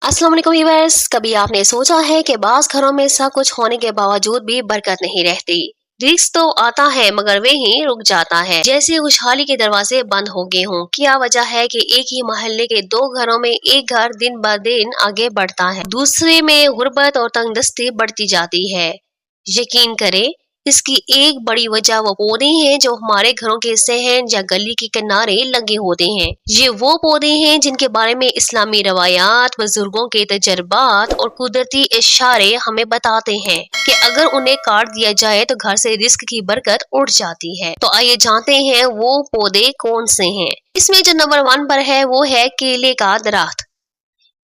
अस्सलाम वालेकुम व्यूअर्स। कभी आपने सोचा है कि बास घरों में सब कुछ होने के बावजूद भी बरकत नहीं रहती। रिस्क तो आता है मगर वे ही रुक जाता है, जैसे खुशहाली के दरवाजे बंद हो गए हों। क्या वजह है कि एक ही मोहल्ले के दो घरों में एक घर दिन ब दिन आगे बढ़ता है, दूसरे में गुर्बत और तंगदस्ती बढ़ती जाती है। यकीन करें, इसकी एक बड़ी वजह वो पौधे हैं जो हमारे घरों के सहन या गली के किनारे लगे होते हैं। ये वो पौधे हैं जिनके बारे में इस्लामी रवायात, बुजुर्गों के तजर्बात और कुदरती इशारे हमें बताते हैं कि अगर उन्हें काट दिया जाए तो घर से रिस्क की बरकत उड़ जाती है। तो आइए जानते हैं वो पौधे कौन से हैं। इसमें जो नंबर 1 पर है वो है केले का दरख्त।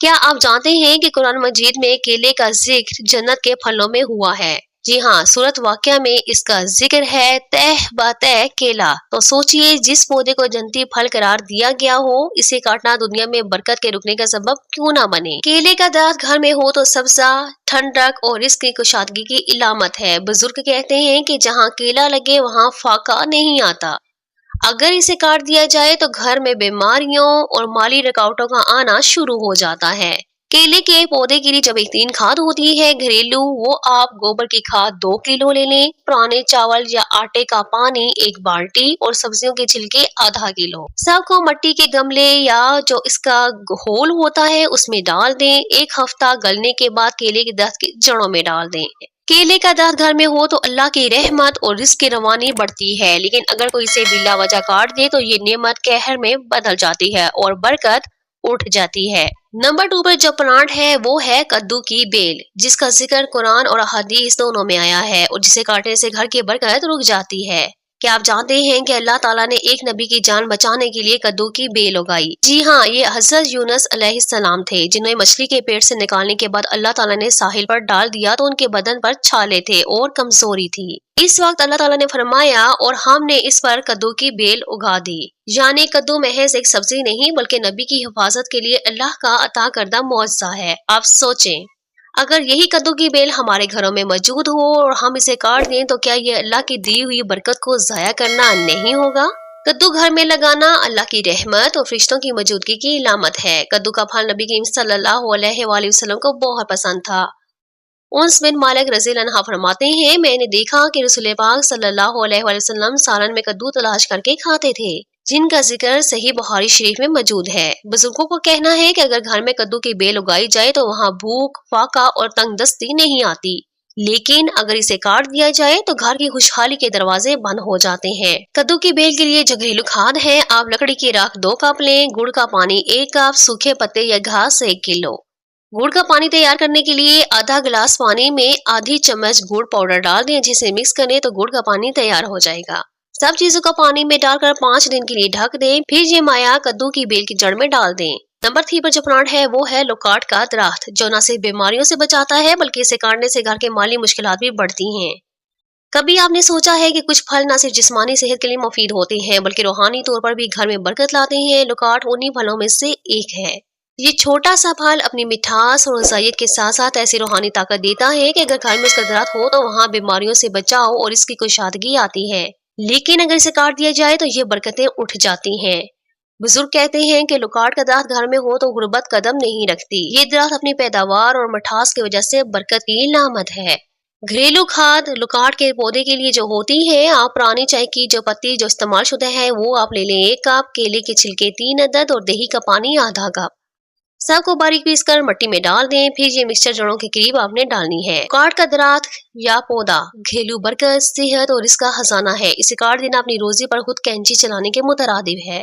क्या आप जानते हैं कि कुरान मजीद में केले का जिक्र जन्नत के फलों में हुआ है? जी हाँ, सूरत वाक़या में इसका जिक्र है तह बातह केला। तो सोचिए, जिस पौधे को जन्नती फल करार दिया गया हो, इसे काटना दुनिया में बरकत के रुकने का सबब क्यों ना बने। केले का दरख्त घर में हो तो सब्जा, ठंडक और रिस्क की कुशादगी की इलामत है। बुजुर्ग कहते हैं कि जहाँ केला लगे वहाँ फाका नहीं आता। अगर इसे काट दिया जाए तो घर में बीमारियों और माली रुकावटों का आना शुरू हो जाता है। केले के पौधे के लिए जब एक तीन खाद होती है घरेलू, वो आप गोबर की खाद 2 किलो ले लें, पुराने चावल या आटे का पानी 1 बाल्टी और सब्जियों के छिलके आधा किलो। सबको मिट्टी के गमले या जो इसका होल होता है उसमें डाल दें। 1 हफ्ता गलने के बाद केले के दरख्त की जड़ों में डाल दें। केले का दरख्त घर में हो तो अल्लाह की रहमत और रिस्क की रवानी बढ़ती है, लेकिन अगर कोई इसे बिला वजह काट दे तो ये नेमत कहर में बदल जाती है और बरकत उठ जाती है। नंबर 2 पर जो प्लांट है वो है कद्दू की बेल, जिसका जिक्र कुरान और हदीस दोनों में आया है और जिसे काटने से घर की बरकत रुक जाती है। क्या आप जानते हैं कि अल्लाह ताला ने एक नबी की जान बचाने के लिए कद्दू की बेल उगाई? जी हाँ, ये हजरत यूनुस अलैहिस्सलाम थे, जिन्हें मछली के पेट से निकालने के बाद अल्लाह ताला ने साहिल पर डाल दिया तो उनके बदन पर छाले थे और कमजोरी थी। इस वक्त अल्लाह ताला ने फरमाया और हमने इस पर कद्दू की बेल उगा दी। यानी कद्दू महज एक सब्जी नहीं बल्कि नबी की हिफाजत के लिए अल्लाह का अता करदा मुआवजा है। आप सोचें, अगर यही कद्दू की बेल हमारे घरों में मौजूद हो और हम इसे काट दें तो क्या ये अल्लाह की दी हुई बरकत को जाया करना नहीं होगा? कद्दू घर में लगाना अल्लाह की रहमत और फरिश्तों की मौजूदगी की इलामत है। कद्दू का फल नबी करीम सल्लल्लाहु अलैहि वसल्लम को बहुत पसंद था। उन्स बिन मालिक रज़ियल्लाहु अन्हा फरमाते हैं, मैंने देखा कि रसूल पाक सल्लल्लाहु अलैहि वसल्लम सालन में कद्दू तलाश करके खाते थे, जिनका जिक्र सही बुखारी शरीफ में मौजूद है। बुजुर्गों को कहना है कि अगर घर में कद्दू की बेल उगाई जाए तो वहाँ भूख, फाका और तंगदस्ती नहीं आती, लेकिन अगर इसे काट दिया जाए तो घर की खुशहाली के दरवाजे बंद हो जाते हैं। कद्दू की बेल के लिए जो घरेलू खाद है, आप लकड़ी की राख 2 कप लें, गुड़ का पानी 1 कप, सूखे पत्ते या घास 1 किलो। गुड़ का पानी तैयार करने के लिए आधा गिलास पानी में आधी चम्मच गुड़ पाउडर डाल दें, जिसे मिक्स करें तो गुड़ का पानी तैयार हो जाएगा। सब चीजों को पानी में डालकर 5 दिन के लिए ढक दें, फिर ये माया कद्दू की बेल की जड़ में डाल दें। नंबर 3 पर जो प्लांट है वो है लोकाट का दरख्त, जो न सिर्फ बीमारियों से बचाता है बल्कि इसे काटने से घर के माली मुश्किलात भी बढ़ती हैं। कभी आपने सोचा है कि कुछ फल न सिर्फ जिस्मानी सेहत के लिए मुफीद होते हैं बल्कि रूहानी तौर पर भी घर में बरकत लाते हैं? लोकाट उन्हीं फलों में से एक है। ये छोटा सा फल अपनी मिठास और ग़िज़ाइयत के साथ साथ ऐसी रूहानी ताकत देता है कि अगर घर में इसका दरख्त हो तो वहाँ बीमारियों से बचाव और इसकी कुशादगी आती है, लेकिन अगर इसे काट दिया जाए तो ये बरकतें उठ जाती हैं। बुजुर्ग कहते हैं कि लोकाट का दरख्त घर में हो तो गुर्बत कदम नहीं रखती। ये दरख्त अपनी पैदावार और मिठास की वजह से बरकत की इलामत है। घरेलू खाद लोकाट के पौधे के लिए जो होती है, आप पुरानी चाय की जो पत्ती जो इस्तेमाल शुदा है वो आप ले लें 1 कप, केले के छिलके 3 अदद और दही का पानी आधा कप। सबको बारीक पीस कर मिट्टी में डाल दें, फिर ये मिक्सचर जड़ों के करीब आपने डालनी है। काट का दरख्त या पौधा घरेलू बरकत, सेहत और इसका खजाना है। इसे काट देना अपनी रोजी पर खुद कैंची चलाने के मुतरादिफ है।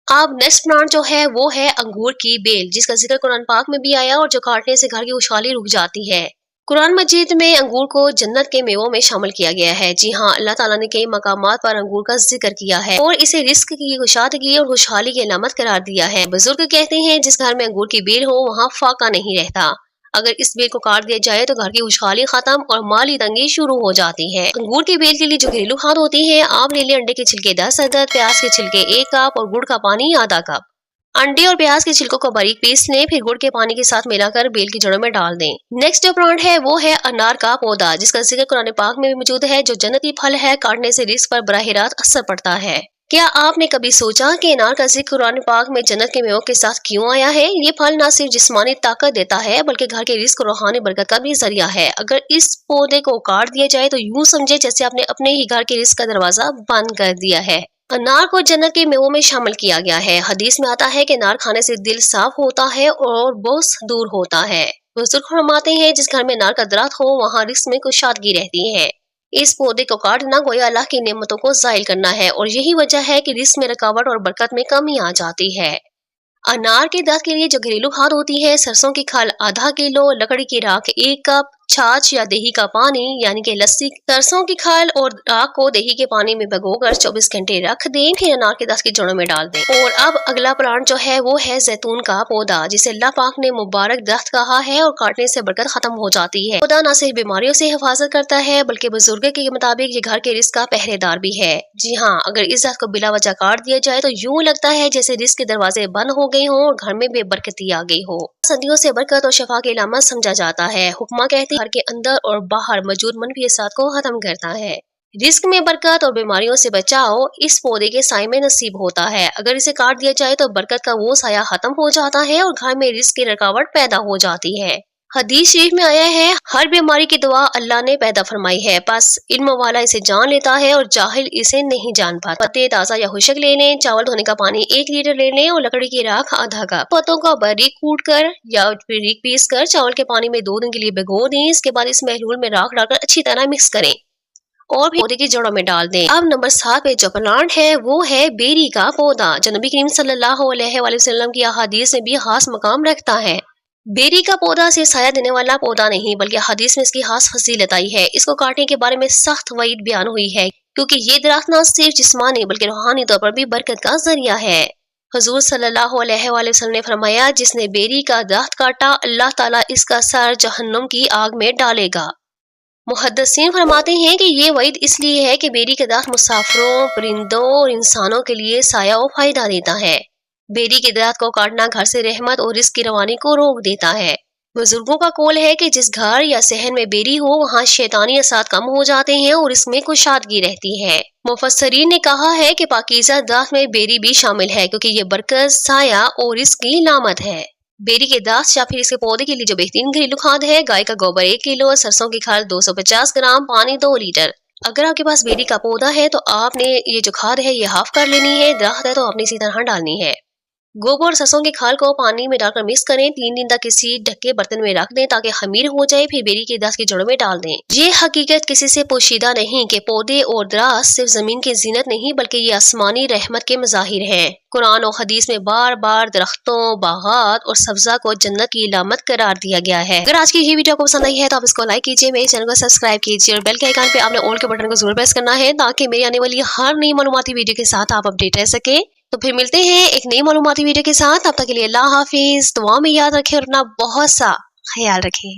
अब नेक्स्ट प्लांट जो है वो है अंगूर की बेल, जिसका जिक्र कुरान पाक में भी आया और जो काटने से घर की खुशहाली रुक जाती है। कुरान मजीद में अंगूर को जन्नत के मेवों में शामिल किया गया है। जी हाँ, अल्लाह ताला ने कई मकामात पर अंगूर का जिक्र किया है और इसे रिस्क की कुशादगी और खुशहाली की अलामत करार दिया है। बुजुर्ग कहते हैं जिस घर में अंगूर की बेल हो वहाँ फाका नहीं रहता। अगर इस बेल को काट दिया जाए तो घर की खुशहाली खत्म और माली तंगी शुरू हो जाती है। अंगूर की बेल के लिए जो घरेलू खाद होती है, आप ले लें अंडे के छिलके 10 अदद, प्याज के छिलके 1 कप और गुड़ का पानी आधा कप। अंडे और प्याज के छिलकों को बारीक पीस लें, फिर गुड़ के पानी के साथ मिलाकर बेल की जड़ों में डाल दें। नेक्स्ट जो प्लांट है वो है अनार का पौधा, जिसका जिक्र कुरान पाक में भी मौजूद है। जो जन्नती फल है, काटने से रिस्क पर बराह रास्त असर पड़ता है। کیا آپ نے کبھی سوچا کہ انار کا ذکر قرآن پاک میں جنت کے میووں کے ساتھ کیوں آیا ہے؟ یہ پھل نہ صرف جسمانی طاقت دیتا ہے بلکہ گھر کے رزق اور روحانی برکت کا بھی ذریعہ ہے۔ اگر اس پودے کو کاٹ دیا جائے تو یوں سمجھے جیسے آپ نے اپنے ہی گھر کے رزق کا دروازہ بند کر دیا ہے۔ انار کو جنت کے میووں میں شامل کیا گیا ہے۔ حدیث میں آتا ہے کہ انار کھانے سے دل صاف ہوتا ہے اور بغض دور ہوتا ہے۔ بزرگ فرماتے ہیں جس گھر میں انار کا درخت ہو وہاں رزق میں کشادگی رہتی ہے۔ اس پودے کو کاٹنا گویا اللہ کی نعمتوں کو زائل کرنا ہے اور یہی وجہ ہے کہ رزق میں رکاوٹ اور برکت میں کمی آ جاتی ہے۔ انار کے درخت کے لیے جو گھریلو کھاد ہوتی ہے، سرسوں کی کھال آدھا کلو، لکڑی کی راکھ 1 کپ، چھاچھ یا دہی کا پانی یعنی کہ لسی، سرسوں کی کھال اور راکھ کو دہی کے پانی میں بھگو کر 24 گھنٹے رکھ دیں، پھر انار کے درخت کی جڑوں میں ڈال دیں۔ اور اب اگلا پلانٹ جو ہے وہ ہے زیتون کا پودا، جسے اللہ پاک نے مبارک درخت کہا ہے اور کاٹنے سے برکت ختم ہو جاتی ہے۔ پودا نہ صرف بیماریوں سے حفاظت کرتا ہے بلکہ بزرگوں کے مطابق یہ گھر کے رزق کا پہرے دار بھی ہے۔ جی ہاں، اگر اس درخت کو بلا وجہ کاٹ دیا جائے تو یوں لگتا ہے جیسے رزق کے دروازے بند ہو گئے ہوں اور گھر میں بے برکتی آ گئی ہو۔ صدیوں سے برکت اور شفا کی علامت سمجھا جاتا ہے۔ حکمہ کہتے ہیں گھر کے اندر اور باہر موجود منفی اثرات کو ختم کرتا ہے۔ رزق میں برکت اور بیماریوں سے بچاؤ اس پودے کے سائے میں نصیب ہوتا ہے۔ اگر اسے کاٹ دیا جائے تو برکت کا وہ سایہ ختم ہو جاتا ہے اور گھر میں رزق کی رکاوٹ پیدا ہو جاتی ہے۔ حدیث شریف میں آیا ہے ہر بیماری کی دوا اللہ نے پیدا فرمائی ہے، بس علم والا اسے جان لیتا ہے اور جاہل اسے نہیں جان پاتا۔ پتے تازہ یا خشک لے لیں، چاول دھونے کا پانی 1 لیٹر لے لیں اور لکڑی کی راکھ آدھا کپ۔ پتوں کو باریک کوٹ کر یا باریک پیس کر چاول کے پانی میں 2 دن کے لیے بھگو دیں۔ اس کے بعد اس محلول میں راکھ ڈال کر اچھی طرح مکس کریں اور پودے کی جڑوں میں ڈال دیں۔ اب نمبر 7 پہ جو پلانٹ ہے وہ ہے بیری کا پودا، جو نبی کریم صلی اللہ علیہ وآلہ وسلم کی احادیث میں بھی خاص مقام رکھتا ہے۔ بیری کا پودا صرف سایہ دینے والا پودا نہیں بلکہ حدیث میں اس کی خاص فضیلت آئی ہے۔ اس کو کاٹنے کے بارے میں سخت وعید بیان ہوئی ہے کیونکہ یہ درخت نہ صرف جسمانی بلکہ روحانی طور پر بھی برکت کا ذریعہ ہے۔ حضور صلی اللہ علیہ وآلہ وسلم نے فرمایا جس نے بیری کا درخت کاٹا اللہ تعالیٰ اس کا سر جہنم کی آگ میں ڈالے گا۔ محدثین فرماتے ہیں کہ یہ وعید اس لیے ہے کہ بیری کا درخت مسافروں، پرندوں اور انسانوں کے لیے سایہ و فائدہ دیتا ہے۔ بیری کے درخت کو کاٹنا گھر سے رحمت اور رزق کی روانی کو روک دیتا ہے۔ بزرگوں کا قول ہے کہ جس گھر یا صحن میں بیری ہو وہاں شیطانی اثرات کم ہو جاتے ہیں اور اس میں کشادگی رہتی ہے۔ مفسرین نے کہا ہے کہ پاکیزہ درخت میں بیری بھی شامل ہے کیونکہ یہ برکت، سایہ اور رزق کی علامت ہے۔ بیری کے درخت یا پھر اس کے پودے کے لیے جو بہترین گھریلو کھاد ہے، گائے کا گوبر 1 کلو، سرسوں کی کھال 250 گرام، پانی 2 لیٹر۔ اگر آپ کے پاس بیری کا پودا ہے تو آپ نے یہ جو کھاد ہے یہ ہاف کر لینی ہے، درخت ہے تو آپ نے اسی طرح ڈالنی ہے۔ گوبر اور سرسوں کی کھال کو پانی میں ڈال کر مکس کریں، 3 دن تک کسی ڈھکے برتن میں رکھ دیں تاکہ خمیر ہو جائے، پھر بیری کے درخت کی جڑوں میں ڈال دیں۔ یہ حقیقت کسی سے پوشیدہ نہیں کہ پودے اور درخت صرف زمین کی زینت نہیں بلکہ یہ آسمانی رحمت کے مظاہر ہیں۔ قرآن و حدیث میں بار بار درختوں، باغات اور سبزہ کو جنت کی علامت قرار دیا گیا ہے۔ اگر آج کی یہ ویڈیو کو پسند آئی ہے تو آپ اس کو لائک کیجیے، میرے چینل کو سبسکرائب کیجیے اور بیل کے آئیکن پہ آپ نے آل کے بٹن کو ضرور پریس کرنا ہے تاکہ میری آنے والی ہر نئی معلوماتی ویڈیو کے ساتھ آپ اپڈیٹ رہ سکیں۔ تو پھر ملتے ہیں ایک نئی معلوماتی ویڈیو کے ساتھ، تب تک کے لیے اللہ حافظ، دعا میں یاد رکھیں اور اپنا بہت سا خیال رکھیں۔